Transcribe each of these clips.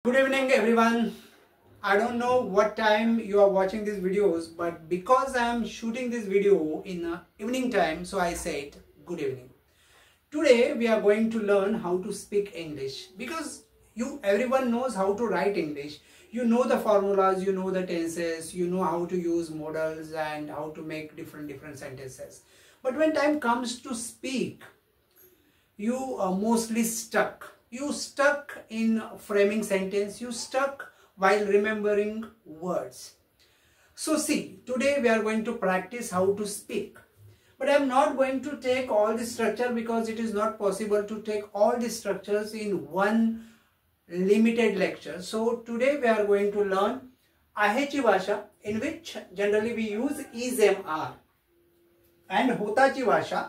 Good evening everyone. I don't know what time you are watching these videos, but because I am shooting this video in evening time, so I said good evening. Today we are going to learn how to speak English, because everyone knows how to write English. You know the formulas, you know the tenses, you know how to use modals and how to make different sentences. But when time comes to speak, you are mostly stuck. You stuck in framing sentence, you stuck while remembering words. So see, today we are going to practice how to speak. But I am not going to take all the structure, because it is not possible to take all the structures in one limited lecture. So today we are going to learn आहेची भाषा, in which generally we use is, am, are, and होताची भाषा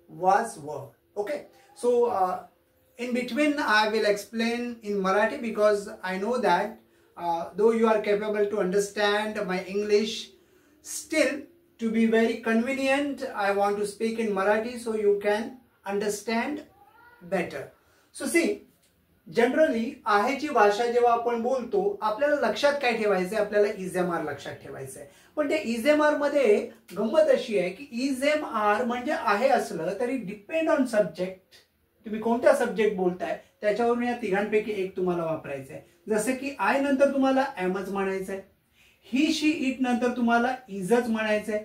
was, were. Okay, so in between I will explain in Marathi, because I know that though you are capable to understand my English, still to be very convenient I want to speak in Marathi so you can understand better. So see, generally आहेची भाषा जेव्हा आपण बोलतो, आपल्याला लक्षात काय ठेवायचं आहे, आपल्याला इज एम आर लक्षात ठेवायचं आहे. पण ते इज एम आर मध्ये गंमत अशी आहे की इज एम आर म्हणजे आहे असलं तरी डिपेंड ऑन सब्जेक्ट, तुम्ही कोणत्या सब्जेक्ट बोलताय त्याच्यावरून या तिघांपैकी एक तुम्हाला वापरायचं आहे. जसे की आय नंतर तुम्हाला एमच म्हणायचं आहे, ही शी इट नंतर तुम्हाला इजच म्हणायचं आहे,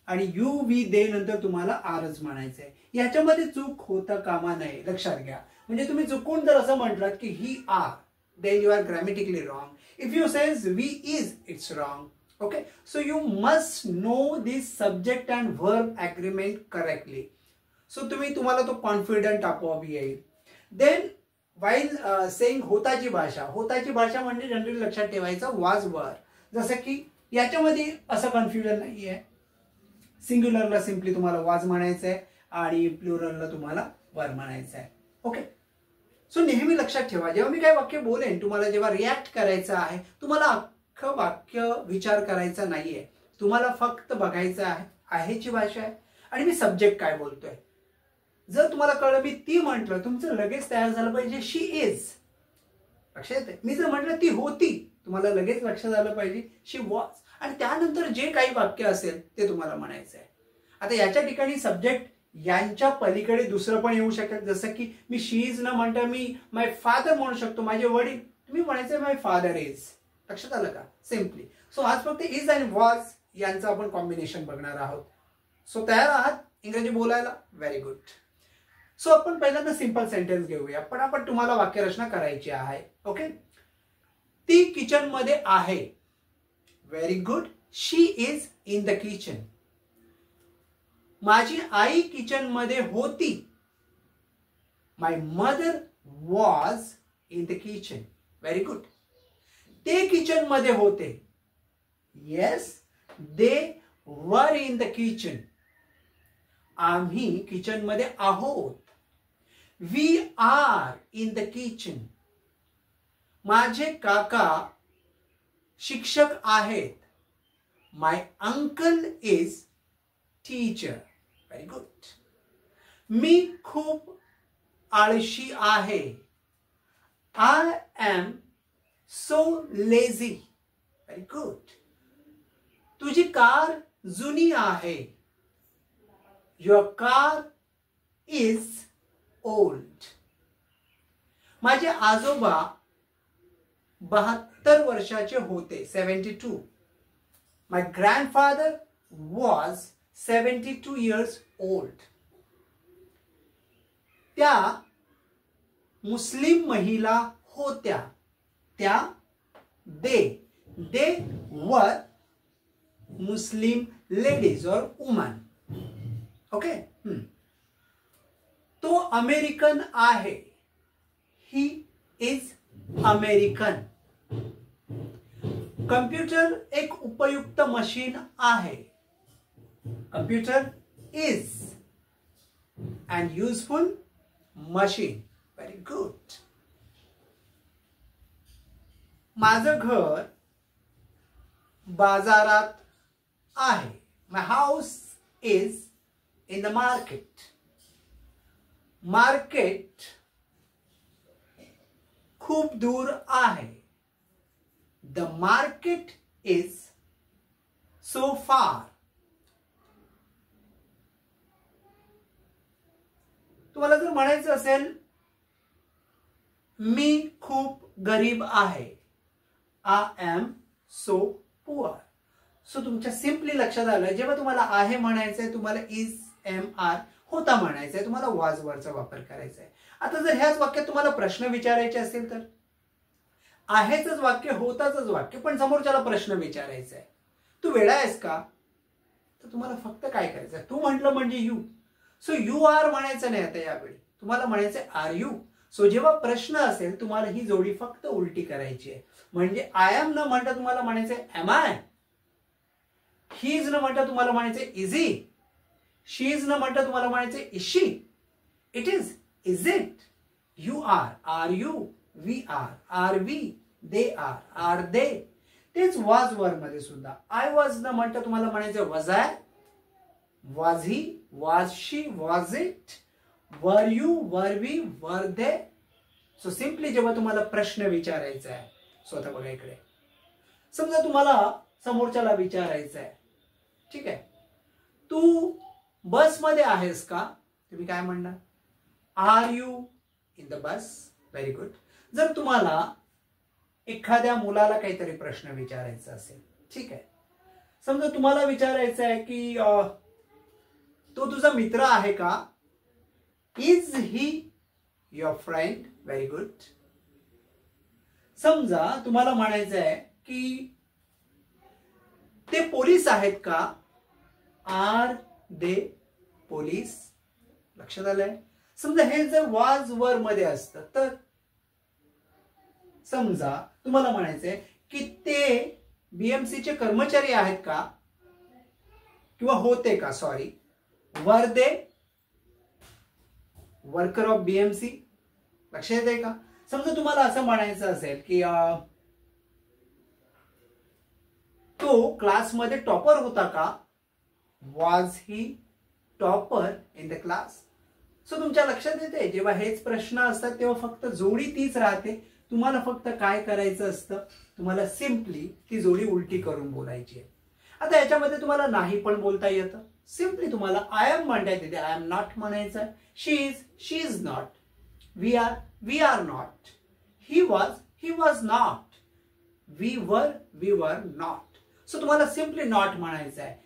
आणि यू वी दे नंतर तुम्हाला आरच म्हणायचं आहे. याच्यामध्ये चूक होता कामा नये, लक्षात घ्या. म्हणजे तुम्ही चुकून जर असं म्हटलात की ही R, then you are grammatically wrong. If you says we is, it's wrong. Okay, so you must know this subject and verb agreement correctly. So तुम्हाला तो कॉन्फिडंट आपोआप येईल. Then while saying होताची भाषा म्हणजे जनरली लक्षात ठेवायचं was, were. जसं की याच्यामध्ये असं कन्फ्युजन नाहीये. सिंग्युलरला सिंपली तुम्हाला was म्हणायचं आहे आणि प्लुरलला तुम्हाला वर म्हणायचं आहे. ओके, सो नेहमी लक्षात ठेवा, जेव्हा मी काही वाक्य बोलेन, तुम्हाला जेव्हा रिॲक्ट करायचं आहे, तुम्हाला अख्खं वाक्य विचार करायचा नाहीये. तुम्हाला फक्त बघायचं आहे आहेची भाषा आहे आणि मी सब्जेक्ट काय बोलतोय. जर तुम्हाला कळलं मी ती म्हटलं, तुमचं लगेच तयार झालं पाहिजे शी इज, लक्षात येते. मी जर म्हटलं ती होती, तुम्हाला लगेच लक्षात आलं पाहिजे शी वॉज, आणि त्यानंतर जे काही वाक्य असेल ते तुम्हाला म्हणायचं आहे. आता याच्या ठिकाणी सब्जेक्ट यांच्या पलीकडे दुसरं पण येऊ शकेल. जसं की मी शी इज न म्हणता मी माय फादर म्हणू शकतो, माझे वडील. तुम्ही म्हणायचं माय फादर इज. लक्षात आलं का? सिम्पली. सो आज फक्त इज आणि वॉज यांचं आपण कॉम्बिनेशन बघणार आहोत. सो तयार आहात इंग्रजी बोलायला? Very good. सो आपण पहिल्यांदा सिंपल सेंटेन्स घेऊया, पण आपण तुम्हाला वाक्यरचना करायची आहे. ओके, ती किचन मध्ये आहे. Very good. She is in the kitchen. माझी आई किचन मध्ये होती. My mother was in the kitchen. Very good. ते किचन मध्ये होते. Yes, they were in the kitchen. आम्ही किचन मध्ये आहोत. We are in the kitchen. माझे काका शिक्षक आहेत. My uncle is teacher. Very good. मी खूप आळशी आहे. I am so lazy. Very good. तुझी कार जुनी आहे. Your car is old. माझे आजोबा 72 वर्षाचे होते. 72. माय ग्रँडफादर वॉज 72 years old. त्या मुस्लिम महिला होत्या. त्या they were Muslim ladies or women. Okay. तो अमेरिकन आहे. He is American. कम्प्युटर एक उपयुक्त मशीन आहे. Computer is an useful machine. Very good. माझं घर बाजारात आहे. My house is in the market. Market खूप दूर आहे. द मार्केट इज सो फार. तुम्हाला जर म्हणायचं असेल मी खूप गरीब आहे, I am so poor. So तुमच्या सिम्पली लक्षात आलं, जेव्हा तुम्हाला आहे म्हणायचंय तुम्हाला इज एम आर होता म्हणायचंय, तुम्हाला वॉज वरचा वापर करायचा आहे. आता जर ह्याच वाक्यात तुम्हाला प्रश्न विचारायचे असेल तर आहेच वाक्य होताच वाक्य पण समोरच्याला प्रश्न विचारायचा आहे, तू वेडा आहेस का, तर तुम्हाला फक्त काय करायचं, तू म्हटलं म्हणजे यू. सो यू आर म्हणायचं नाही. आता यावेळी तुम्हाला म्हणायचं आर यू. सो जेव्हा प्रश्न असेल तुम्हाला ही जोडी फक्त उलटी करायची आहे. म्हणजे आय एम न म्हणता तुम्हाला म्हणायचं एम आय. ही इज न म्हणता तुम्हाला म्हणायचं इज ही. शी इज न म्हणता तुम्हाला म्हणायचं is she. It is it. You are you. We are we. They are they. तेच वॉज वर मध्ये सुद्धा आय वॉज न म्हणता तुम्हाला म्हणायचं was I, was he, was she, was it, were you, were we, were they. So simply जेव्हा तुम्हाला प्रश्न विचारायचा आहे, स्वतः बघा इकडे, समजा तुम्हाला समोरच्याला विचारायचं आहे, ठीक आहे, तू बसमध्ये आहेस का, तुम्ही काय म्हणणार, are you in the bus. Very good. जर तुम्हाला एखाद्या मुलाला काहीतरी प्रश्न विचारायचा असेल, ठीक आहे, समजा तुम्हाला विचारायचं आहे की तो तुझा मित्र आहे का, is he your friend. Very good. समजा तुम्हाला म्हणायचं आहे की ते पोलीस आहेत का, आर दे पोलीस. लक्षात आलंय. समजा हे जर वॉज वर मध्ये असतं तर समजा तुम्हाला म्हणायचंय की ते बीएमसी चे कर्मचारी आहेत का, किंवा होते का, सॉरी, वर दे वर्कर ऑफ बीएमसी. लक्षात येते का. समजा तुम्हाला असं म्हणायचं असेल की तो क्लासमध्ये टॉपर होता का, was he topper in the class. So तुमच्या लक्षात येते जेव्हा हेच प्रश्न असतात तेव्हा फक्त जोडी तीच राहते. तुम्हाला फक्त काय करायचं असतं, तुम्हाला सिम्पली ती जोडी उलटी करून बोलायची आहे. आता याच्यामध्ये तुम्हाला नाही पण बोलता येतं. सिम्पली तुम्हाला आय एम म्हणता येते, आय एम नॉट म्हणायचं. She is not. We are not. He was not. We were not. So तुम्हाला सिम्पली नॉट म्हणायचं आहे.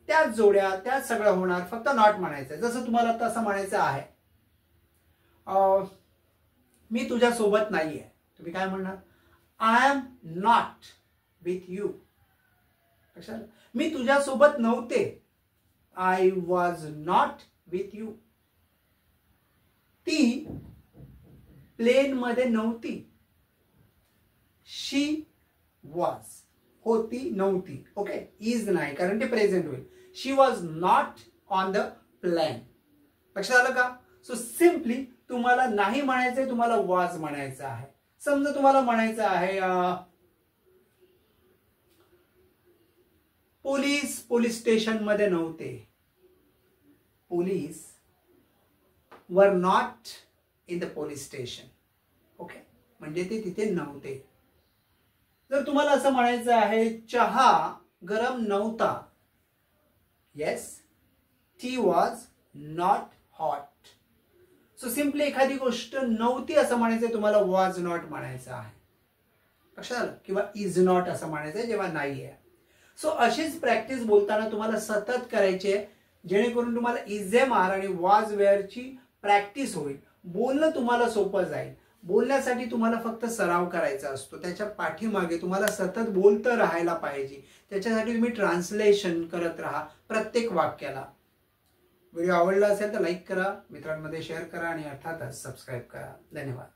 त्याच जोड्या त्याच सगळं होणार, फक्त नॉट म्हणायचं आहे. जसं तुम्हाला आता असं म्हणायचं आहे, मी तुझ्या सोबत नाहीये, तुम्ही काय म्हणणार, I am not with you. कशाला, मी तुझ्या सोबत नव्हते, I was not with you. ती प्लेन मध्ये नव्हती, शी वॉज. होती नव्हती. ओके, इज नाही कारण ते प्रेझेंट होईल. She was not on the plane. लक्षात आलं का. सो सिम्पली तुम्हाला नाही म्हणायचंय, तुम्हाला वॉज म्हणायचं आहे. समजा तुम्हाला म्हणायचं आहे पोलीस स्टेशन मध्ये नव्हते, police were not in the police station. Okay, म्हणजे ते तिथे नव्हते. जर तुम्हाला असं म्हणायचं आहे चहा गरम नव्हता, yes, T was not hot. So simply एखादी गोष्ट नव्हती असं म्हणायचं, तुम्हाला वॉज नॉट म्हणायचं आहे. लक्षात आलं. किंवा इज नॉट असं म्हणायचं जेव्हा नाही आहे. सो अशीच प्रॅक्टिस बोलताना तुम्हाला सतत करायची आहे, जेणेकरून तुम्हाला इज एम आर आणि वॉज वेअरची प्रॅक्टिस होईल. बोलणं तुम्हाला सोपं जाईल. बोलण्यासाठी तुम्हाला फक्त सराव करायचा असतो, त्याच्या पाठीमागे तुम्हाला सतत बोलतं राहायला पाहिजे. त्याच्यासाठी तुम्ही ट्रान्सलेशन करत राहा प्रत्येक वाक्याला. व्हिडिओ आवडला असेल तर लाईक करा, मित्रांमध्ये शेअर करा आणि अर्थातच सबस्क्राईब करा. धन्यवाद.